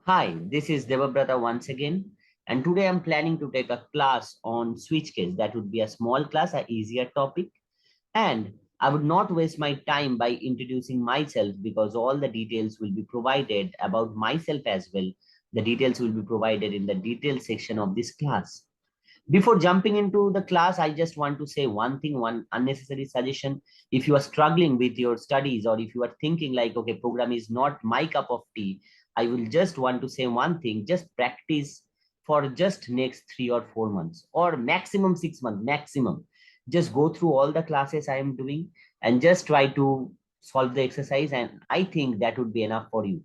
Hi, this is Debabrata once again, and today I'm planning to take a class on switch case. That would be a small class, a easier topic, and I would not waste my time by introducing myself because all the details will be provided about myself as well. The details will be provided in the details section of this class. Before jumping into the class, I just want to say one thing, one unnecessary suggestion. If you are struggling with your studies or if you are thinking like, okay, program is not my cup of tea, I will just want to say one thing, just practice for just next 3 or 4 months or maximum 6 months, maximum. Just go through all the classes I am doing and just try to solve the exercise. And I think that would be enough for you.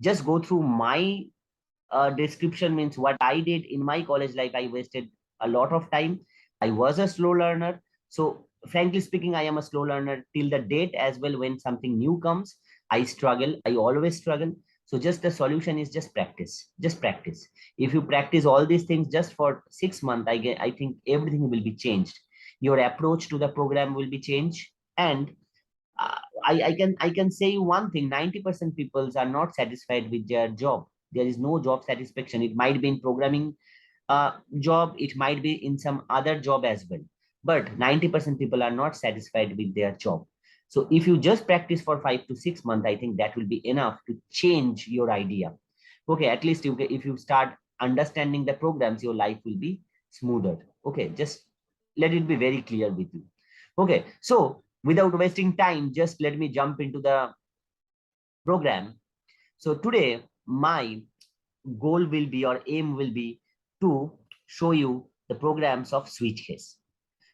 Just go through my description means what I did in my college life. I wasted a lot of time. I was a slow learner. So frankly speaking, I am a slow learner till the date as well. When something new comes, I struggle. I always struggle. So just the solution is just practice. Just practice. If you practice all these things just for 6 months, I think everything will be changed. Your approach to the program will be changed. And I can say you one thing, 90% people are not satisfied with their job. There is no job satisfaction. It might be in programming job, it might be in some other job as well. But 90% people are not satisfied with their job. So if you just practice for 5 to 6 months, I think that will be enough to change your idea. Okay, at least if you start understanding the programs, your life will be smoother. Okay, just let it be very clear with you. Okay, so without wasting time, just let me jump into the program. So today, my goal will be or aim will be to show you the programs of switch case.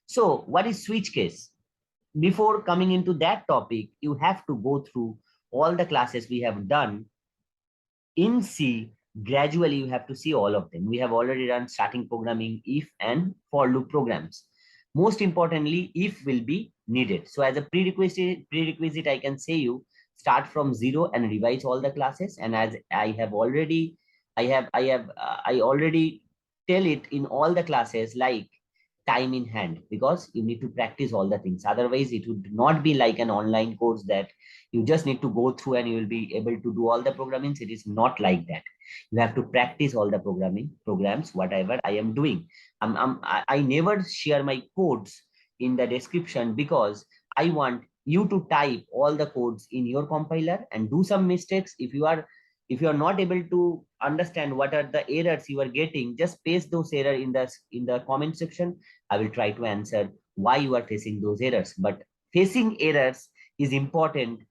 So what is switch case? Before coming into that topic, you have to go through all the classes we have done in C. Gradually you have to see all of them. We have already done starting programming, if and for loop programs. Most importantly, if will be needed. So as a prerequisite, I can say you start from zero and revise all the classes. And as I have already, I already tell it in all the classes, like time in hand, because you need to practice all the things. Otherwise it would not be like an online course that you just need to go through and you will be able to do all the programming. It is not like that. You have to practice all the programming programs whatever I am doing. I never share my codes in the description because I want you to type all the codes in your compiler and do some mistakes. If you are not able to understand what are the errors you are getting, just paste those error in the comment section. I will try to answer why you are facing those errors. But facing errors is important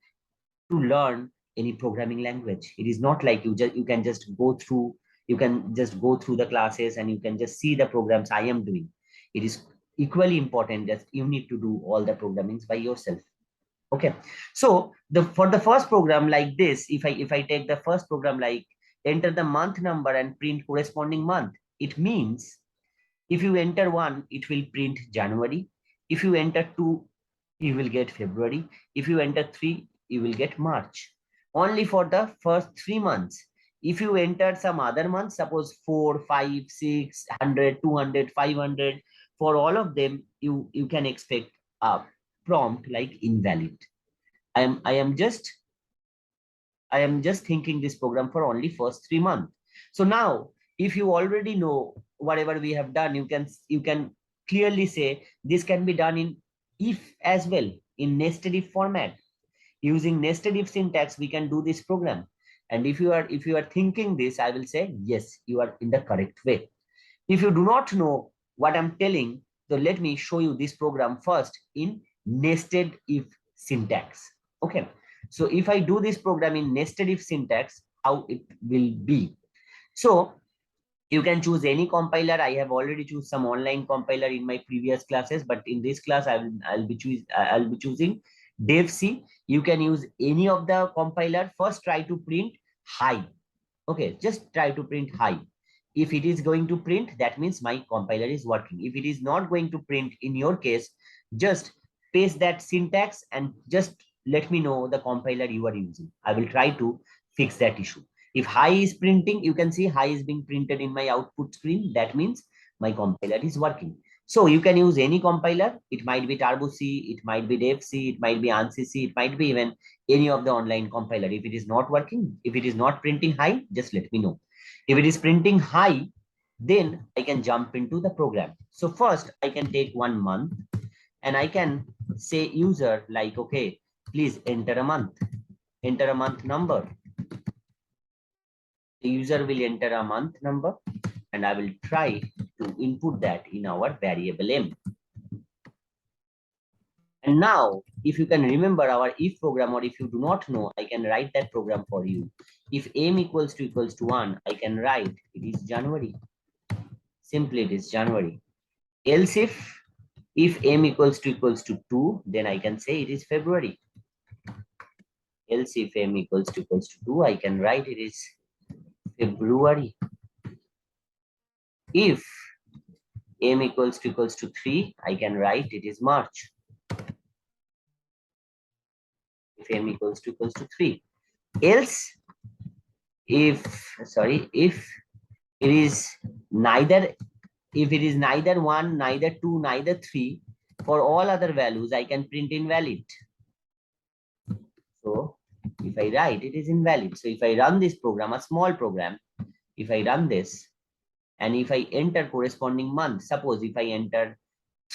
to learn any programming language. It is not like you can just go through the classes and you can just see the programs I am doing. It is equally important that you need to do all the programmings by yourself. Okay, so the for the first program like this, if I take the first program like enter the month number and print corresponding month, it means if you enter 1, it will print January. If you enter 2, you will get February. If you enter 3, you will get March. Only for the first 3 months. If you enter some other months, suppose 4, 5, 6, 100, 200, 500, for all of them, you can expect a prompt like invalid. I am just thinking this program for only first 3 months. So now, if you already know whatever we have done, you can clearly say this can be done in if as well, in nested if format. Using nested if syntax, we can do this program. And if you are thinking this, I will say yes, you are in the correct way. If you do not know what I'm telling, so let me show you this program first in nested if syntax. Okay. So if I do this program in nested if syntax, how it will be. So you can choose any compiler. I have already choose some online compiler in my previous classes, but in this class I'll be choosing devc. You can use any of the compiler. First try to print high. Okay, just try to print high. If it is going to print, that means my compiler is working. If it is not going to print in your case, just paste that syntax and just let me know the compiler you are using. I will try to fix that issue. If high is printing, you can see high is being printed in my output screen. That means my compiler is working. So you can use any compiler. It might be Turbo C, it might be Dev C, it might be ANSI C, it might be even any of the online compiler. If it is not working, if it is not printing high, just let me know. If it is printing high, then I can jump into the program. So first I can take 1 month and I can say user like, okay, please enter a month number. The user will enter a month number and I will try to input that in our variable M. And now, if you can remember our if program, or if you do not know, I can write that program for you. If M equals to 1, I can write it is January. Simply it is January. Else if M equals to 2, then I can say it is February. Else if M equals to 2, I can write it is February. If M equals to 3, I can write it is March. If M equals to 3. Else, if it is neither, if it is neither 1, neither 2, neither 3, for all other values, I can print invalid. So if I write, it is invalid. So if I run this program, a small program, if I run this, and if I enter corresponding month, suppose if I enter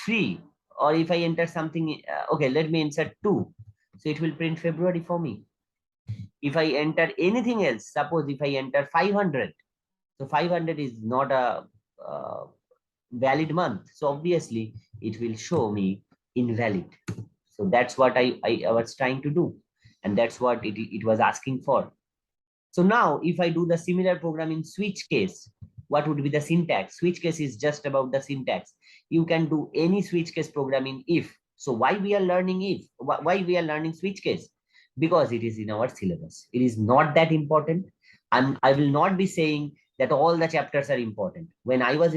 3, or if I enter something, okay, let me insert 2. So it will print February for me. If I enter anything else, suppose if I enter 500, so 500 is not a valid month. So obviously it will show me invalid. So that's what I was trying to do. And that's what it was asking for. So now if I do the similar program in switch case, what would be the syntax? Switch case is just about the syntax. You can do any switch case program in if. So why we are learning if? Why we are learning switch case? Because it is in our syllabus. It is not that important. And I will not be saying that all the chapters are important. When I was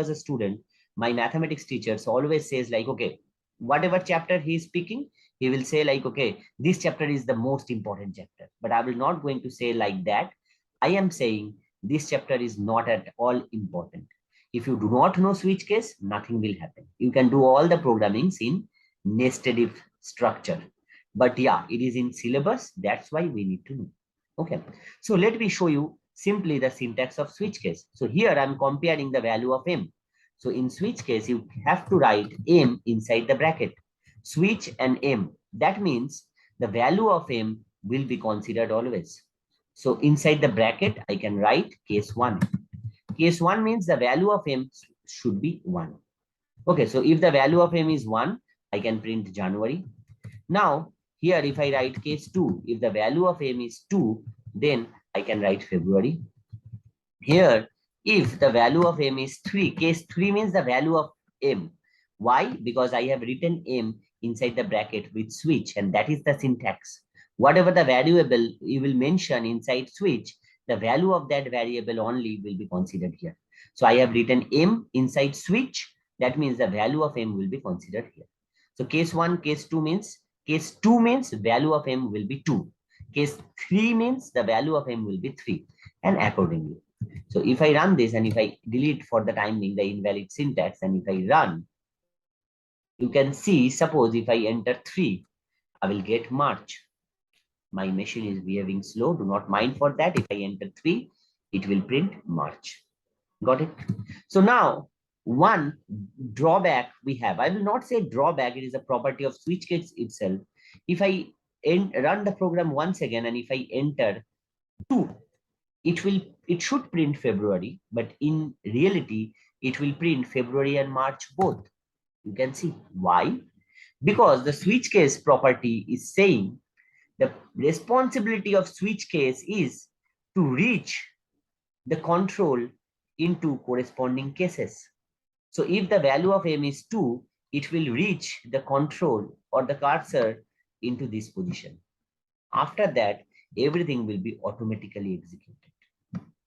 a student, my mathematics teachers always says like, okay, whatever chapter he is speaking, he will say like, okay, this chapter is the most important chapter. But I will not going to say like that. I am saying this chapter is not at all important. If you do not know switch case, nothing will happen. You can do all the programmings in nested if structure. But yeah, it is in syllabus. That's why we need to know. Okay. So let me show you simply the syntax of switch case. So here I'm comparing the value of M. So in switch case, you have to write M inside the bracket. Switch and M. That means the value of M will be considered always. So inside the bracket, I can write case 1. Case 1 means the value of M should be 1. Okay, so if the value of M is 1, I can print January. Now, here if I write case 2, if the value of M is 2, then I can write February. Here, if the value of M is 3, case 3 means the value of M. Why? Because I have written M inside the bracket with switch, and that is the syntax. Whatever the variable you will mention inside switch, the value of that variable only will be considered here. So I have written M inside switch. That means the value of M will be considered here. So case 1, case 2 means value of M will be 2. Case 3 means the value of M will be 3, and accordingly. So if I run this and if I delete for the time being the invalid syntax, and if I run, you can see, suppose if I enter 3, I will get March. My machine is behaving slow. Do not mind for that. If I enter 3, it will print March. Got it? So now, one drawback we have. I will not say drawback. It is a property of switch case itself. If I run the program once again, and if I enter 2, it should print February, but in reality, it will print February and March both. You can see why? Because the switch case property is saying the responsibility of switch case is to reach the control into corresponding cases. So if the value of M is 2, it will reach the control or the cursor into this position. After that, everything will be automatically executed.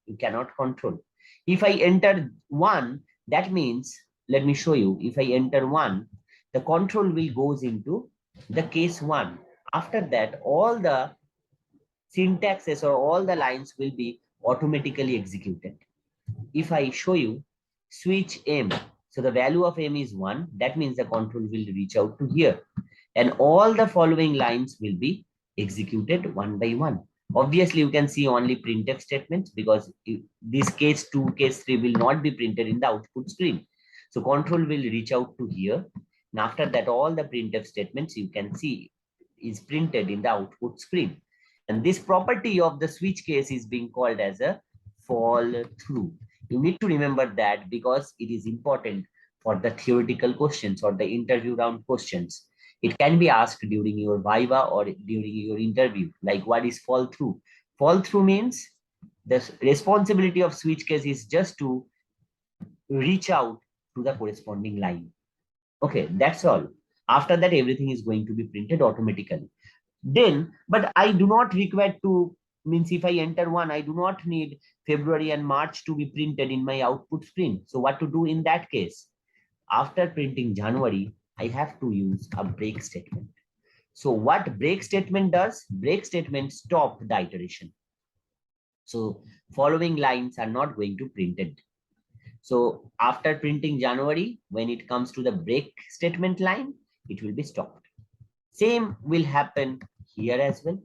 You cannot control. If I enter 1, that means, let me show you, if I enter 1, the control will goes into the case 1. After that, all the syntaxes or all the lines will be automatically executed. If I show you switch M, So the value of m is 1. That means the control will reach out to here. And all the following lines will be executed one by one. Obviously, you can see only printf statements because this case 2, case 3 will not be printed in the output screen. So control will reach out to here. And after that, all the printf statements you can see is printed in the output screen. And this property of the switch case is being called as a fall through. You need to remember that because it is important for the theoretical questions or the interview round questions. It can be asked during your viva or during your interview, like what is fall through? Fall through means the responsibility of switch case is just to reach out to the corresponding line. Okay, that's all. After that, everything is going to be printed automatically. Then, but I do not require to, means if I enter one, I do not need February and March to be printed in my output screen. So what to do in that case? After printing January, I have to use a break statement. So what break statement does? Break statement stop the iteration. So following lines are not going to printed. So after printing January, when it comes to the break statement line, it will be stopped. Same will happen here as well.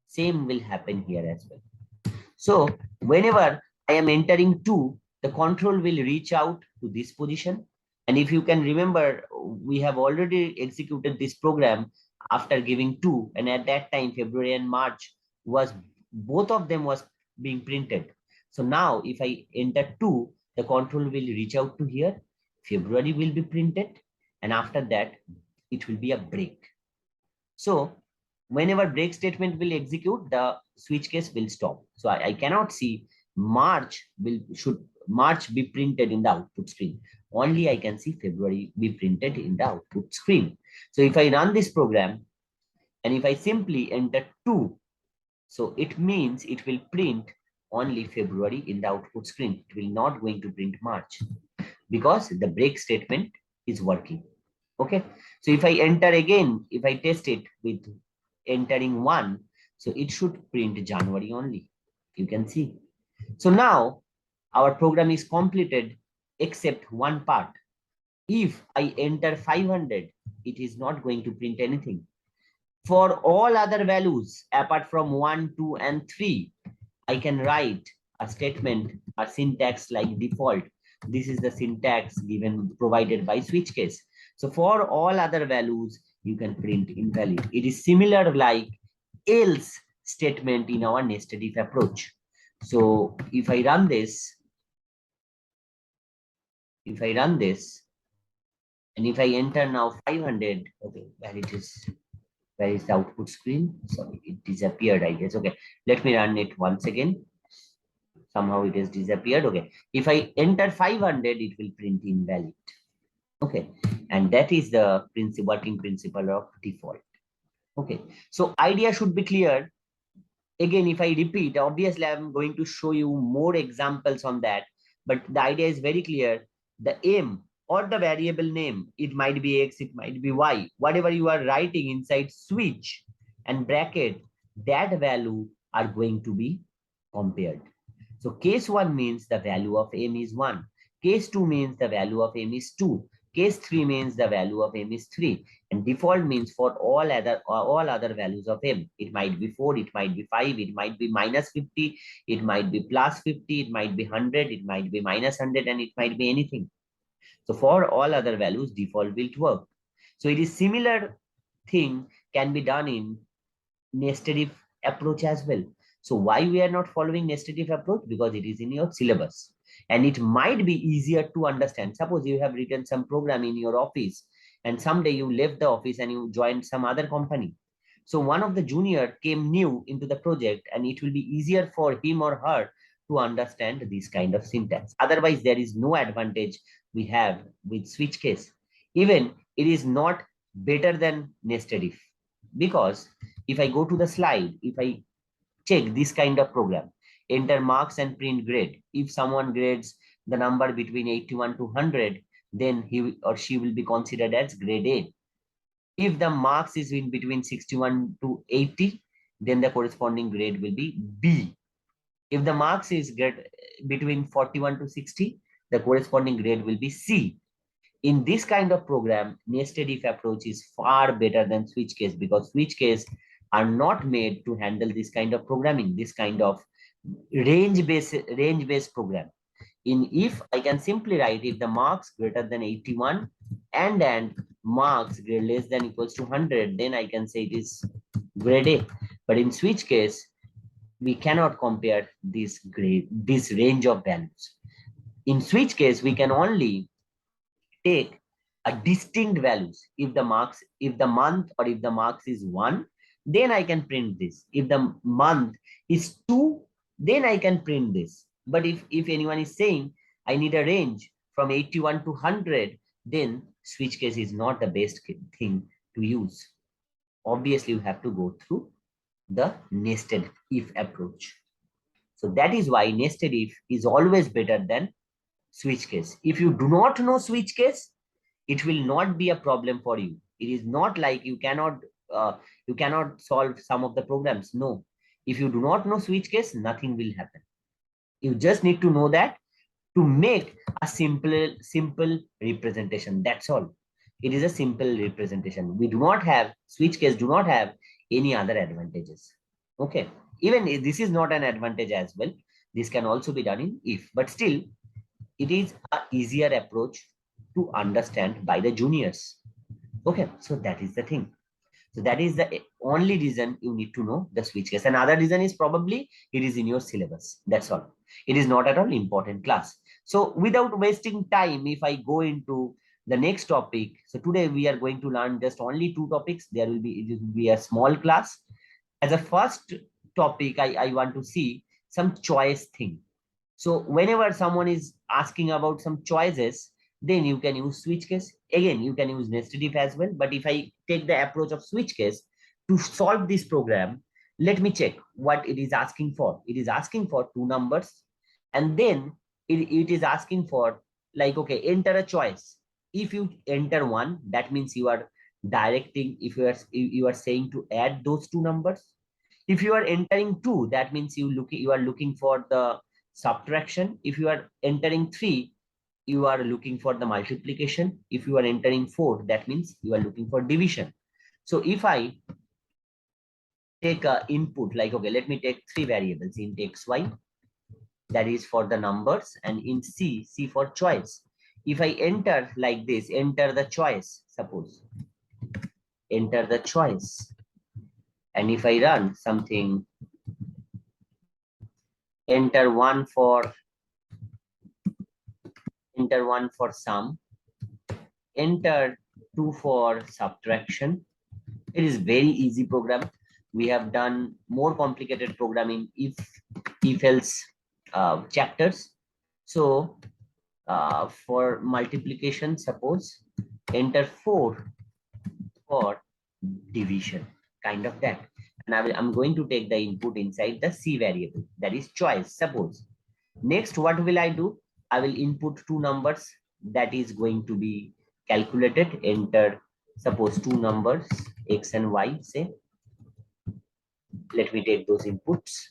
Same will happen here as well. So whenever I am entering 2, the control will reach out to this position. And if you can remember, we have already executed this program after giving 2. And at that time, February and March was, both of them was being printed. So now if I enter 2, the control will reach out to here. February will be printed. And after that, it will be a break. So whenever break statement will execute, the switch case will stop. So I cannot see should March be printed in the output screen. Only I can see February be printed in the output screen. So if I run this program and if I simply enter 2, so it means it will print only February in the output screen. It will not going to print March because the break statement is working. Okay. So if I enter again, if I test it with entering 1, so it should print January only. You can see. So now our program is completed except one part. If I enter 500, it is not going to print anything. For all other values, apart from 1, 2, and 3, I can write a statement, a syntax like default. This is the syntax given provided by switch case. So for all other values, you can print invalid. It is similar like else statement in our nested if approach. So if I run this, and if I enter now 500, okay, where is the output screen? Sorry, it disappeared, I guess. Okay, let me run it once again. Somehow it has disappeared. Okay, if I enter 500, it will print invalid. Okay, and that is the working principle of default. Okay, so idea should be clear. Again, if I repeat, obviously I'm going to show you more examples on that, but the idea is very clear. The m or the variable name, it might be x, it might be y, whatever you are writing inside switch and bracket, that value are going to be compared. So case 1 means the value of m is 1. Case 2 means the value of m is 2. Case 3 means the value of m is 3. And default means for all other values of m. It might be 4, it might be 5, it might be minus 50, it might be plus 50, it might be 100, it might be minus 100, and it might be anything. So for all other values, default will work. So it is similar thing can be done in nested if approach as well. So why we are not following nested if approach? Because it is in your syllabus and it might be easier to understand. Suppose you have written some program in your office and someday you left the office and you joined some other company. So one of the junior came new into the project and it will be easier for him or her to understand this kind of syntax. Otherwise, there is no advantage we have with switch case. Even it is not better than nested if, because if I go to the slide, if I check this kind of program, enter marks and print grade. If someone grades the number between 81 to 100, then he or she will be considered as grade A. If the marks is in between 61 to 80, then the corresponding grade will be B. If the marks is between 41 to 60, the corresponding grade will be C. In this kind of program, nested if approach is far better than switch case, because switch case are not made to handle this kind of programming, this kind of range based program. In if, I can simply write if the marks greater than 81 and marks less than equals to 100, then I can say it is grade A. But in switch case, we cannot compare this range of values. In switch case, we can only take a distinct values. If the marks, if the month or if the marks is 1, then I can print this. If the month is 2, then I can print this. But if anyone is saying I need a range from 81 to 100, then switch case is not the best thing to use. Obviously, you have to go through the nested if approach. So that is why nested if is always better than switch case. If you do not know switch case, it will not be a problem for you. It is not like you cannot solve some of the programs. No, if you do not know switch case, nothing will happen. You just need to know that to make a simple representation. That's all. It is a simple representation. We do not have switch case, do not have any other advantages. Okay, even if this is not an advantage as well, this can also be done in if, but still it is a easier approach to understand by the juniors. Okay, so that is the thing. So that is the only reason you need to know the switch case. Another reason is probably it is in your syllabus. That's all. It is not at all important class. So without wasting time, if I go into the next topic, so today we are going to learn just only 2 topics. It will be a small class. As a first topic, I want to see some choice thing. So whenever someone is asking about some choices, then you can use switch case. Again, you can use nested if as well. But if I take the approach of switch case to solve this program, let me check what it is asking for. It is asking for 2 numbers. And then it is asking for, like, okay, enter a choice. If you enter 1, that means you are directing, if you are saying to add those 2 numbers. If you are entering 2, that means you are looking for the subtraction. If you are entering 3, you are looking for the multiplication. If you are entering 4, that means you are looking for division. So if I take a input, like, okay, let me take 3 variables, int xy, that is for the numbers, and in C for choice. If I enter like this, enter the choice, suppose, enter the choice. And if I run something, enter 1 for sum, enter 2 for subtraction. It is very easy program. We have done more complicated programming if else chapters. So for multiplication, suppose enter 4 for division, kind of that. And I'm going to take the input inside the C variable, that is choice, suppose. Next, what will I do? I will input 2 numbers that is going to be calculated. Enter, suppose, 2 numbers, x and y, say. Let me take those inputs.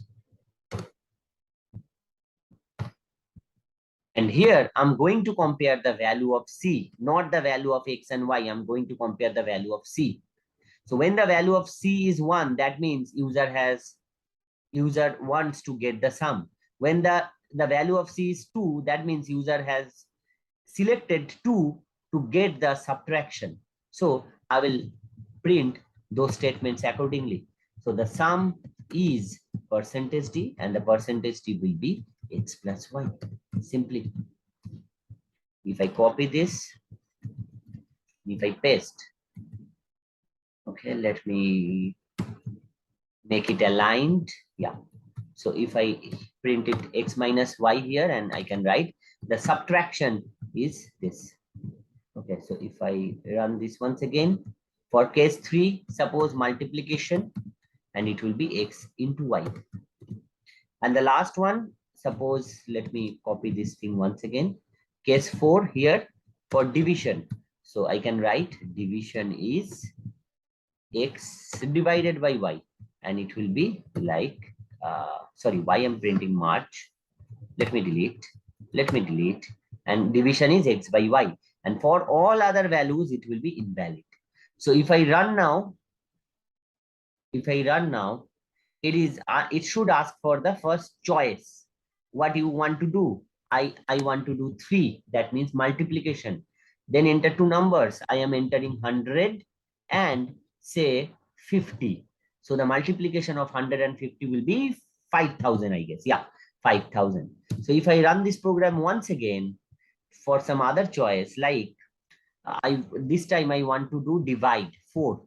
And here I'm going to compare the value of C, not the value of x and y. I'm going to compare the value of C. So when the value of C is 1, that means user wants to get the sum. When the value of C is 2, that means user has selected 2 to get the subtraction. So I will print those statements accordingly. So the sum is percentage D, and the percentage D will be x plus y. Simply. If I copy this, if I paste, okay, let me make it aligned. Yeah. So if I print it x minus y here, and I can write the subtraction is this. Okay, so if I run this once again, for case 3, suppose multiplication, and it will be x into y. And the last one, suppose, let me copy this thing once again. Case 4 here for division. So I can write division is x divided by y, and it will be like, sorry, y I'm printing March. Let me delete, and division is x by y. And for all other values, it will be invalid. So if I run now, it should ask for the first choice. What you want to do? I want to do 3. That means multiplication. Then enter two numbers. I am entering 100 and say 50. So the multiplication of 150 will be 5,000, I guess. Yeah, 5,000. So if I run this program once again for some other choice, like this time I want to do divide 4.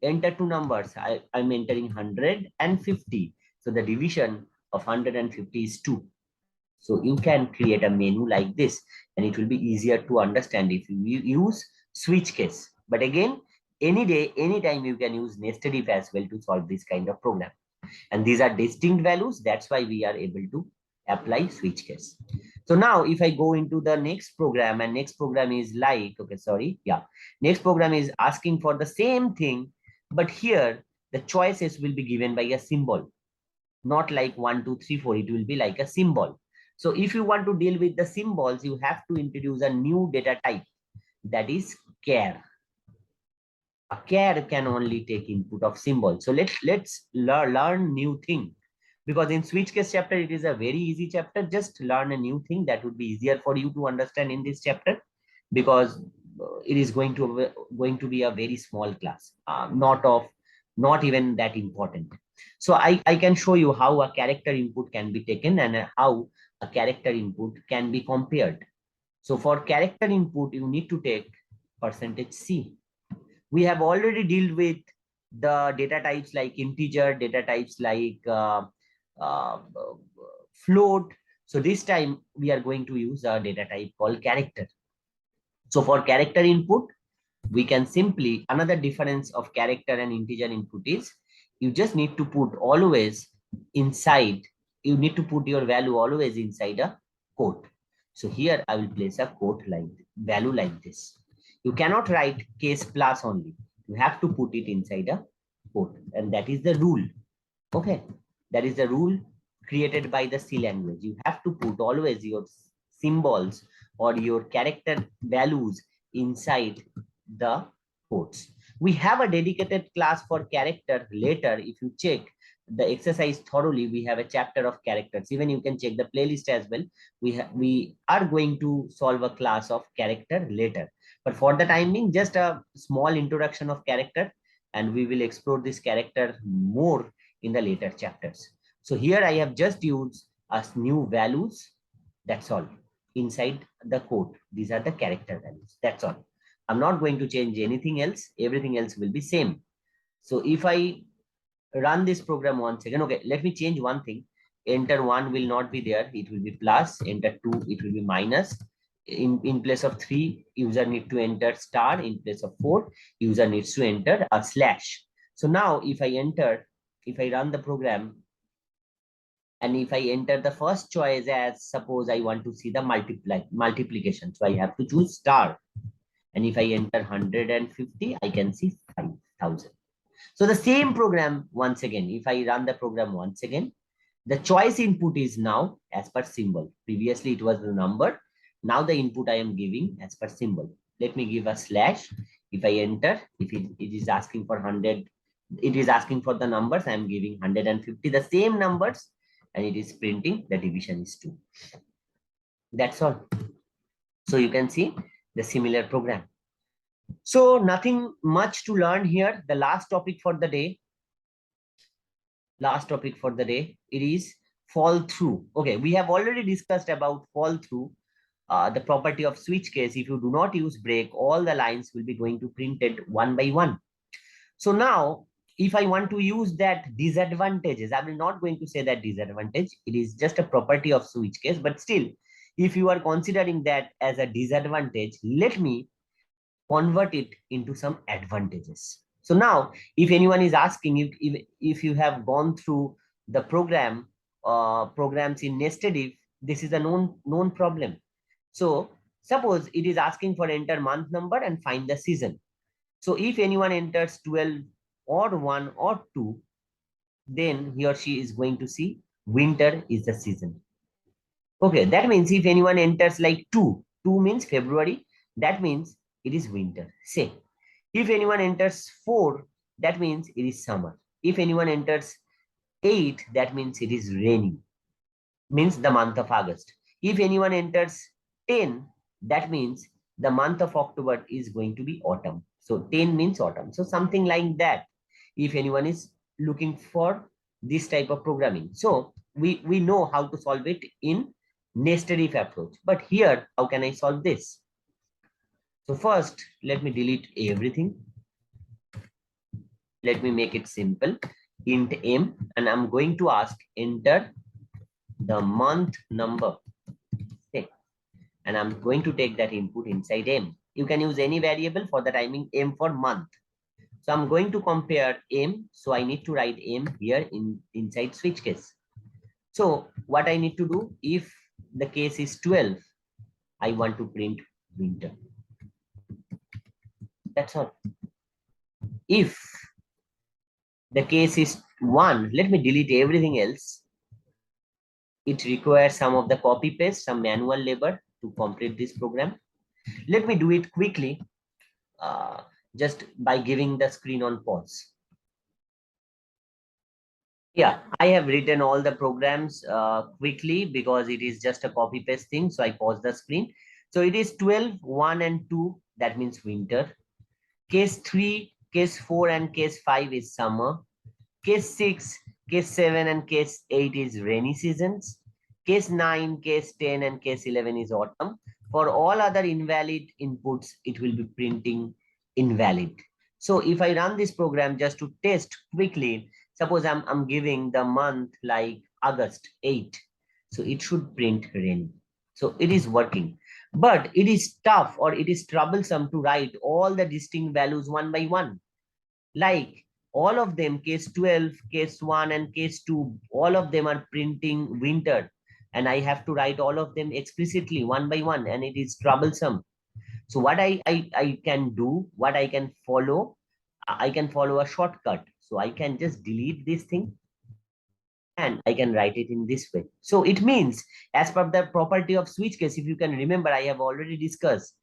Enter two numbers. I'm entering 100 and 50. So the division of 150 is 2. So you can create a menu like this, and it will be easier to understand if you use switch case. But again, any day, anytime you can use nested if as well to solve this kind of program. And these are distinct values. That's why we are able to apply switch case. So now if I go into the next program, and next program is like, okay, sorry. Yeah. Next program is asking for the same thing, but here the choices will be given by a symbol, not like 1, 2, 3, 4. It will be like a symbol. So if you want to deal with the symbols, you have to introduce a new data type, that is char. A char can only take input of symbol. So let's learn new thing, because in switch case chapter it is a very easy chapter. Just learn a new thing that would be easier for you to understand in this chapter, because it is going to be a very small class, not even that important. So I can show you how a character input can be taken, and how a character input can be compared. So for character input, you need to take %C. We have already dealt with the data types like integer, data types like uh, float. So this time we are going to use a data type called character. So for character input, we can simply, another difference of character and integer input is, you just need to put always inside, you need to put your value always inside a quote. So here I will place a quote like value like this. You cannot write case plus only. You have to put it inside a quote, and that is the rule. Okay, that is the rule created by the C language. You have to put always your symbols or your character values inside the quotes. We have a dedicated class for character later. If you check the exercise thoroughly, we have a chapter of characters. Even you can check the playlist as well. We are going to solve a class of character later. But for the time being, just a small introduction of character, and we will explore this character more in the later chapters. So here I have just used as new values. That's all inside the code. These are the character values. That's all. I'm not going to change anything else. Everything else will be same. So if I run this program once again, okay, let me change one thing. Enter 1 will not be there. It will be plus. Enter 2, it will be minus. In place of 3, user need to enter star. In place of 4, user needs to enter a slash. So now if I run the program, and if I enter the first choice as, suppose I want to see the multiplication, so I have to choose star. And if I enter 150, I can see 5,000. So the same program once again, if I run the program once again, the choice input is now as per symbol. Previously it was the number. Now the input I am giving as per symbol. Let me give a slash. If I enter, if it is asking for 100, it is asking for the numbers. I am giving 150, the same numbers, and it is printing the division is 2. That's all. So you can see the similar program. So nothing much to learn here. The last topic for the day, it is fall through. Okay, we have already discussed about fall through, the property of switch case. If you do not use break, all the lines will be going to printed one by one. So now if I want to use that disadvantages, I will not going to say that disadvantage. It is just a property of switch case, but still, if you are considering that as a disadvantage, let me convert it into some advantages. So now, if anyone is asking, if you have gone through the programs in nested if, this is a known problem. So suppose it is asking for enter month number and find the season. So if anyone enters 12 or 1 or 2, then he or she is going to see winter is the season. Okay, that means if anyone enters like 2 means February, that means it is winter. Say, if anyone enters 4, that means it is summer. If anyone enters 8, that means it is rainy, means the month of August. If anyone enters 10, that means the month of October is going to be autumn. So 10 means autumn. So something like that, if anyone is looking for this type of programming. So we know how to solve it in nested if approach. But here, how can I solve this? So first, let me delete everything. Let me make it simple. Int m, and I'm going to ask enter the month number. Okay. And I'm going to take that input inside m. You can use any variable. For the timing m for month. So I'm going to compare m. So I need to write m here inside switch case. So what I need to do, if the case is 12, I want to print winter. That's all. If the case is 1, let me delete everything else. It requires some of the copy paste, some manual labor to complete this program. Let me do it quickly, just by giving the screen on pause. Yeah, I have written all the programs quickly because it is just a copy paste thing. So I pause the screen. So it is 12, 1 and 2. That means winter. Case 3, case 4 and case 5 is summer. Case 6, case 7 and case 8 is rainy seasons. Case 9, case 10 and case 11 is autumn. For all other invalid inputs, it will be printing invalid. So if I run this program just to test quickly, suppose I'm giving the month like August 8. So it should print rainy. So it is working. But it is tough or it is troublesome to write all the distinct values one by one. Like all of them, case 12, case 1 and case 2, all of them are printing winter. And I have to write all of them explicitly one by one, and it is troublesome. So what I can do, what I can follow a shortcut. So I can just delete this thing and I can write it in this way. So it means, as per the property of switch case, if you can remember, I have already discussed,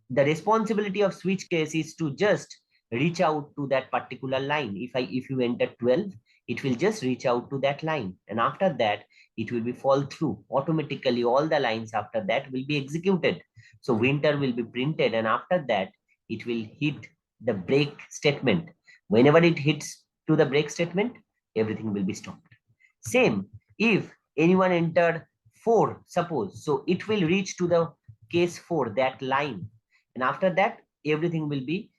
the responsibility of switch case is to just reach out to that particular line. If you enter 12, it will just reach out to that line, and after that it will be fall through automatically. All the lines after that will be executed. So winter will be printed, and after that it will hit the break statement. Whenever it hits to the break statement, everything will be stopped. Same, if anyone entered 4, suppose, so it will reach to the case 4, that line, and after that everything will be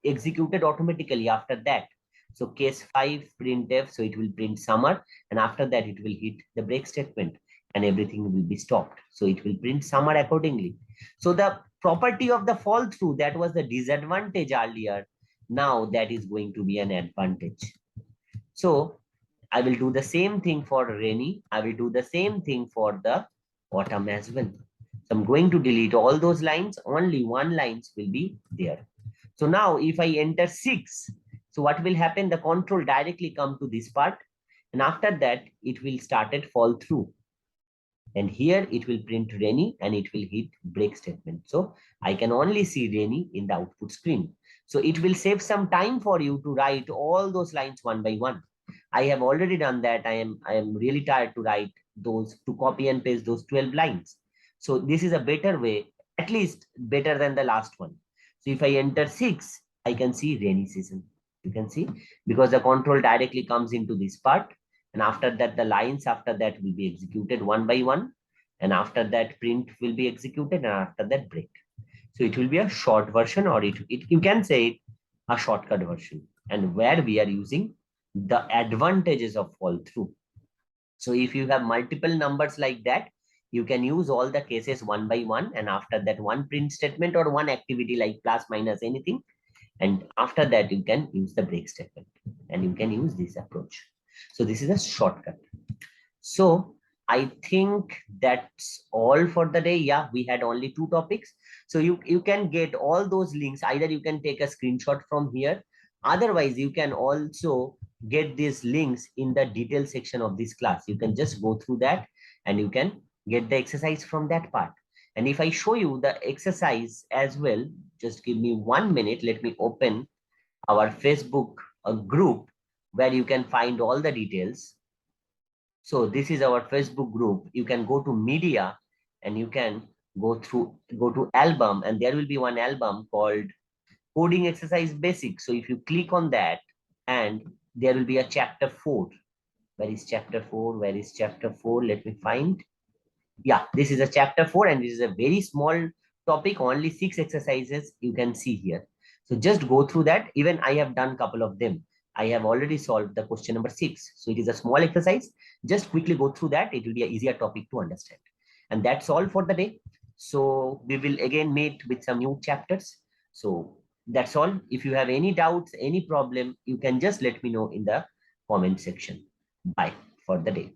executed automatically after that. So case 5 printf, so it will print summer, and after that it will hit the break statement and everything will be stopped. So it will print summer accordingly. So the property of the fall through, that was the disadvantage earlier, now that is going to be an advantage. So I will do the same thing for rainy. I will do the same thing for the autumn as well. So I'm going to delete all those lines. Only one lines will be there. So now if I enter 6, so what will happen? The control directly come to this part. And after that, it will start at fall through. And here it will print rainy and it will hit break statement. So I can only see rainy in the output screen. So it will save some time for you to write all those lines one by one. I have already done that. I am really tired to write those, to copy and paste those 12 lines. So this is a better way, at least better than the last one. So if I enter 6, I can see rainy season. You can see, because the control directly comes into this part. And after that, the lines after that will be executed one by one. And after that, print will be executed, and after that, break. So it will be a short version, or you can say it a shortcut version, and where we are using the advantages of fall through. So if you have multiple numbers like that, you can use all the cases one by one, and after that one print statement or one activity like plus, minus, anything. And after that, you can use the break statement, and you can use this approach. So this is a shortcut. So I think that's all for the day. Yeah, we had only 2 topics. So you can get all those links. Either you can take a screenshot from here. Otherwise, you can also get these links in the detail section of this class. You can just go through that and you can get the exercise from that part. And if I show you the exercise as well, just give me 1 minute. Let me open our Facebook group where you can find all the details. So this is our Facebook group. You can go to media and you can go to album, and there will be one album called coding exercise basics. So if you click on that, and there will be a chapter 4. Where is chapter 4? Where is chapter 4? Let me find. Yeah, this is a chapter 4, and this is a very small topic, only 6 exercises you can see here. So just go through that. Even I have done a couple of them. I have already solved the question number 6. So it is a small exercise. Just quickly go through that. It will be an easier topic to understand. And that's all for the day. So we will again meet with some new chapters. So that's all. If you have any doubts, any problem, you can just let me know in the comment section. Bye for the day.